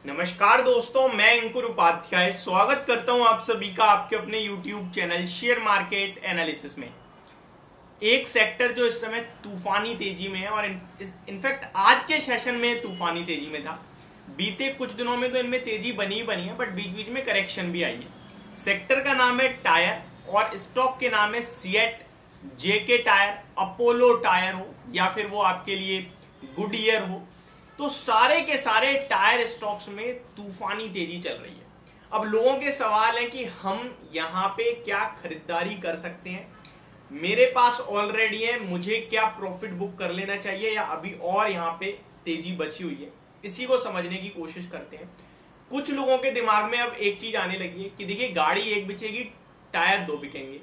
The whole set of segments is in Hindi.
नमस्कार दोस्तों, मैं अंकुर उपाध्याय स्वागत करता हूं आप सभी का आपके अपने YouTube channel share market analysis में। एक सेक्टर जो इस समय तूफानी तेजी में है और इनफैक्ट आज के सेशन में तूफानी तेजी में था। बीते कुछ दिनों में तो इनमें तेजी बनी है, बट बीच बीच में करेक्शन भी आई है। सेक्टर का नाम है टायर और स्टॉक के नाम है सीएट, जेके टायर, अपोलो टायर हो या फिर वो आपके लिए गुडईयर हो, तो सारे के सारे टायर स्टॉक्स में तूफानी तेजी चल रही है। अब लोगों के सवाल है कि हम यहां पे क्या खरीदारी कर सकते हैं, मेरे पास ऑलरेडी है, मुझे क्या प्रॉफिट बुक कर लेना चाहिए या अभी और यहां पे तेजी बची हुई है, इसी को समझने की कोशिश करते हैं। कुछ लोगों के दिमाग में अब एक चीज आने लगी है कि देखिए, गाड़ी एक बिकेगी, टायर दो बिकेंगे।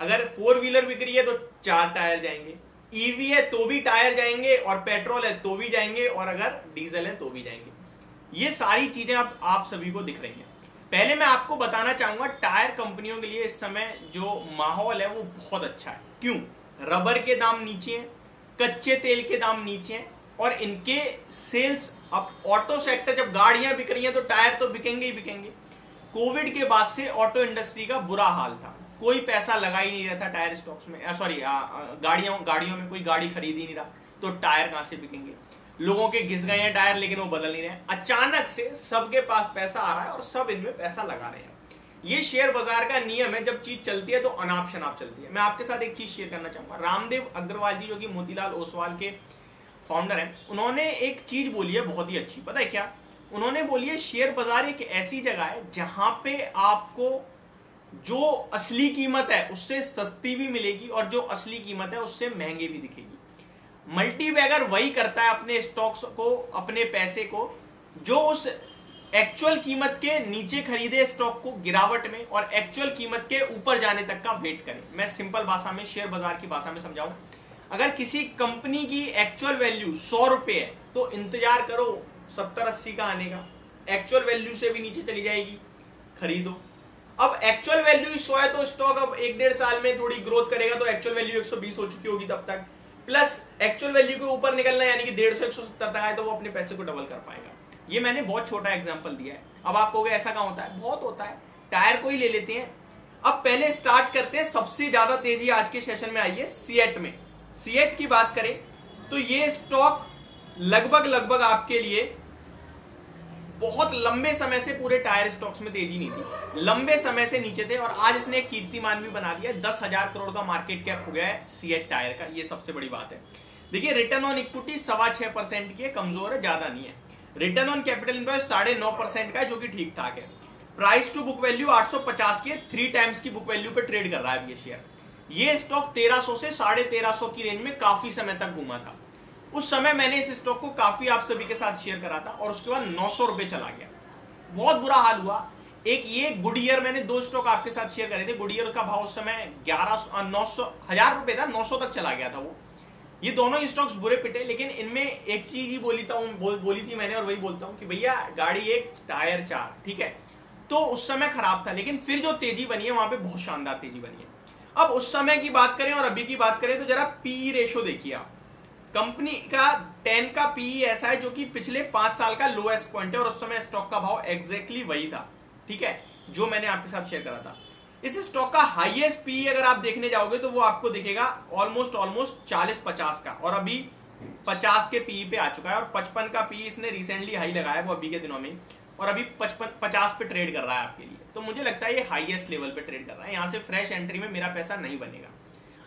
अगर 4 व्हीलर बिक रही है तो 4 टायर जाएंगे, ईवी है तो भी टायर जाएंगे, और पेट्रोल है तो भी जाएंगे, और अगर डीजल है तो भी जाएंगे। ये सारी चीजें अब आप सभी को दिख रही हैं। पहले मैं आपको बताना चाहूंगा, टायर कंपनियों के लिए इस समय जो माहौल है वो बहुत अच्छा है। क्यों? रबर के दाम नीचे हैं, कच्चे तेल के दाम नीचे हैं, और इनके सेल्स, अब ऑटो सेक्टर, जब गाड़ियां बिक रही हैं तो टायर तो बिकेंगे ही बिकेंगे। कोविड के बाद से ऑटो इंडस्ट्री का बुरा हाल था, कोई पैसा लगा ही नहीं रहा था टायर स्टॉक्स में, गाड़ियों में कोई गाड़ी खरीद ही नहीं रहा, तो टायर कहां से बिकेंगे। लोगों के घिस गए हैं टायर, लेकिन वो बदल नहीं रहे हैं। अचानक से सबके पास पैसा आ रहा है और सब इनमें पैसा लगा रहे हैं। ये शेयर बाजार का नियम है, जब चीज चलती है तो अनाप शनाप चलती है। मैं आपके साथ एक चीज शेयर करना चाहूंगा। रामदेव अग्रवाल जी, जो कि मोतीलाल ओसवाल के फाउंडर हैं, उन्होंने एक चीज बोली है बहुत ही अच्छी। पता है क्या उन्होंने बोली है? शेयर बाजार एक ऐसी जगह है जहां पे आपको जो असली कीमत है उससे सस्ती भी मिलेगी और जो असली कीमत है उससे महंगी भी दिखेगी। मल्टीबैगर वही करता है अपने स्टॉक्स को, अपने पैसे को, जो उस एक्चुअल कीमत के नीचे खरीदे स्टॉक को गिरावट में और एक्चुअल कीमत के ऊपर जाने तक का वेट करे। मैं सिंपल भाषा में, शेयर बाजार की भाषा में समझाऊं, अगर किसी कंपनी की एक्चुअल वैल्यू 100 रुपए है तो इंतजार करो 70-80 का आने का। एक्चुअल वैल्यू से भी नीचे चली जाएगी, खरीदो। अब एक्चुअल वैल्यू 100 है तो स्टॉक अब 1-1.5 साल में थोड़ी ग्रोथ करेगा, तो एक्चुअल वैल्यू 120 हो चुकी होगी तब तक, प्लस एक्चुअल वैल्यू के ऊपर निकलना यानी कि 150-170 तक आए तो वो अपने पैसे को डबल कर पाएगा। ये मैंने बहुत छोटा एग्जांपल दिया है। अब आप कहोगे ऐसा कहां होता है? बहुत होता है। टायर को ही ले लेते हैं। अब पहले स्टार्ट करते हैं, सबसे ज्यादा तेजी आज के सेशन में आई है सीएट में। सीएट की बात करें तो ये स्टॉक लगभग आपके लिए बहुत लंबे समय से पूरे टायर स्टॉक्स में तेजी नहीं थी, लंबे समय से नीचे थे, और आज इसने एक कीर्तिमान भी बना लिया। 10,000 करोड़ का मार्केट कैप हो गया है सीएट टायर का। ये सबसे बड़ी बात है। देखिए, रिटर्न ऑन इक्विटी 6.25% की है, कमजोर है, ज्यादा नहीं है। रिटर्न ऑन कैपिटल एम्प्लॉयड 9.5% का है, जो कि ठीक ठाक है। प्राइस टू बुक वैल्यू 850 की है, 3 टाइम्स की बुक वैल्यू पे ट्रेड कर रहा है ये शेयर। ये स्टॉक 1300 से 1350 की रेंज में काफी समय तक घूमा था। उस समय मैंने इस स्टॉक को काफी आप सभी के साथ शेयर करा था, और उसके बाद 900 रुपए चला गया। बहुत बुरा हाल हुआ। एक ये गुडईयर, मैंने 2 स्टॉक आपके साथ शेयर करे थे। गुडईयर का भाव उस समय 1000 रुपए था, 900 तक चला गया था वो। ये दोनों स्टॉक्स बुरे पिटे, लेकिन इनमें एक चीज ही बोली थी मैंने, और वही बोलता हूं कि भैया गाड़ी 1 टायर 4, ठीक है। तो उस समय खराब था, लेकिन फिर जो तेजी बनी है वहां पे बहुत शानदार तेजी बनी है। अब उस समय की बात करें और अभी की बात करें तो जरा पी रेशो देखिए आप। कंपनी का 10 का पीई ऐसा है जो कि पिछले 5 साल का लोएस्ट पॉइंट है, और उस समय स्टॉक का भाव एग्जैक्टली वही था, ठीक है, जो मैंने आपके साथ शेयर करा था। इस स्टॉक का हाईएस्ट पीई अगर आप देखने जाओगे तो वो आपको दिखेगा ऑलमोस्ट 40-50 का, और अभी 50 के पीई पे आ चुका है। और 55 का पीई इसने रिसेंटली हाई लगाया वो अभी के दिनों में, और अभी 50 पे ट्रेड कर रहा है आपके लिए। तो मुझे लगता है ये हाईएस्ट लेवल पे ट्रेड कर रहा है। यहां से फ्रेश एंट्री में मेरा पैसा नहीं बनेगा।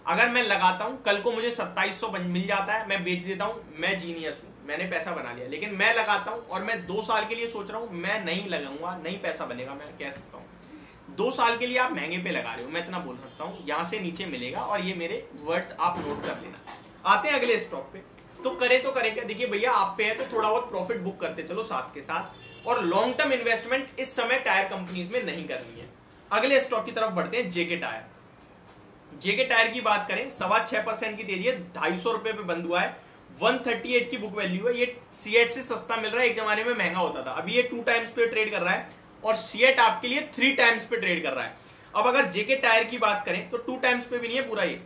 अगर मैं लगाता हूं, कल को मुझे 2700 मिल जाता है, मैं बेच देता हूं, मैं जीनियस हूं, मैंने पैसा बना लिया। लेकिन मैं लगाता हूं और मैं 2 साल के लिए सोच रहा हूं मैं नहीं लगाऊंगा, नहीं पैसा बनेगा, मैं कह सकता हूं 2 साल के लिए आप महंगे पे लगा रहे हो, मैं इतना बोल सकता हूं। यहां से नीचे मिलेगा, और ये मेरे वर्ड्स आप नोट कर लेना। आते हैं अगले स्टॉक पे। तो करे क्या? देखिए भैया, आप पे है तो थोड़ा बहुत प्रॉफिट बुक करते चलो साथ के साथ, और लॉन्ग टर्म इन्वेस्टमेंट इस समय टायर कंपनीज में नहीं करनी है। अगले स्टॉक की तरफ बढ़ते हैं, जेके टायर। जेके टायर की बात करें, 6.25% की तेजी है, 250 रुपए पे बंद हुआ है, 138 की बुक वैल्यू है। ये सीएट से सस्ता मिल रहा है, एक जमाने में महंगा होता था। अभी ये 2 टाइम्स पे ट्रेड कर रहा है, और सीएट आपके लिए 3 टाइम्स पे ट्रेड कर रहा है। अब अगर जेके टायर की बात करें तो 2 टाइम्स पे भी नहीं है पूरा ये।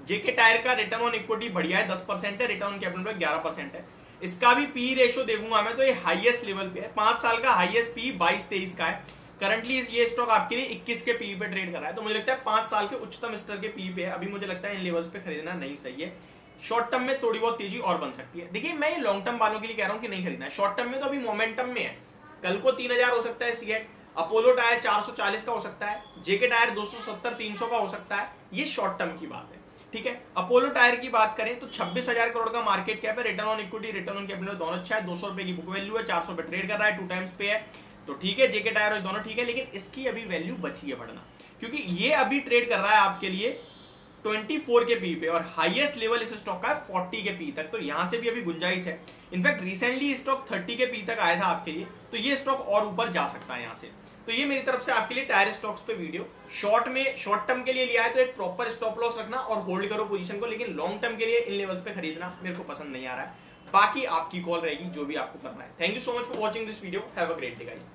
जेके टायर का रिटर्न ऑन इक्विटी बढ़िया है, 10% है, रिटर्न ऑन कैपिटल 11% है। इसका भी पी रेशो देखूंगा मैं तो ये हाईएस्ट लेवल पे है, 5 साल का हाईएस्ट पी 22-23 का है। करंटली ये स्टॉक आपके लिए 21 के पी पे ट्रेड कर रहा है, तो मुझे लगता है 5 साल के उच्चतम स्तर के पी पे है। अभी मुझे लगता है इन लेवल्स पे खरीदना नहीं सही है, शॉर्ट टर्म में थोड़ी बहुत तेजी और बन सकती है। देखिए मैं ये लॉन्ग टर्म वालों के लिए कह रहा हूं कि नहीं खरीदना है, शॉर्ट टर्म में तो अभी मोमेंटम में है, कल को 3000 हो सकता है सीएट, अपोलो टायर 440 का हो सकता है, जेके टायर 270-300 का हो सकता है, ये शॉर्ट टर्म की बात है, ठीक है। अपोलो टायर की बात करें तो 26,000 करोड़ का मार्केट कैप है, return on equity return on capital दोनों अच्छा है, 200 रुपए की बुक वैल्यू है, 400 पे ट्रेड कर रहा है, 2 टाइम्स पे है, तो ठीक है। जेके टायर और दोनों ठीक है, लेकिन इसकी अभी वैल्यू बची है बढ़ना, क्योंकि ये अभी ट्रेड कर रहा है आपके लिए 24 के पी पे और हाईएस्ट लेवल इस स्टॉक का है 40 के पी तक, तो यहां से भी अभी गुंजाइश है। इनफैक्ट रिसेंटली स्टॉक 30 के पी तक आया था आपके लिए, तो ये स्टॉक और ऊपर जा सकता है यहां से। तो ये मेरी तरफ से आपके लिए टायर स्टॉक्स पे वीडियो। शॉर्ट टर्म के लिए लिया है तो एक प्रॉपर स्टॉप लॉस रखना और होल्ड करो पोजीशन को, लेकिन लॉन्ग टर्म के लिए इन लेवल्स पे खरीदना मेरे को पसंद नहीं आ रहा है। बाकी आपकी कॉल रहेगी जो भी आपको करना है। Thank you so much for watching this video, have a great day guys.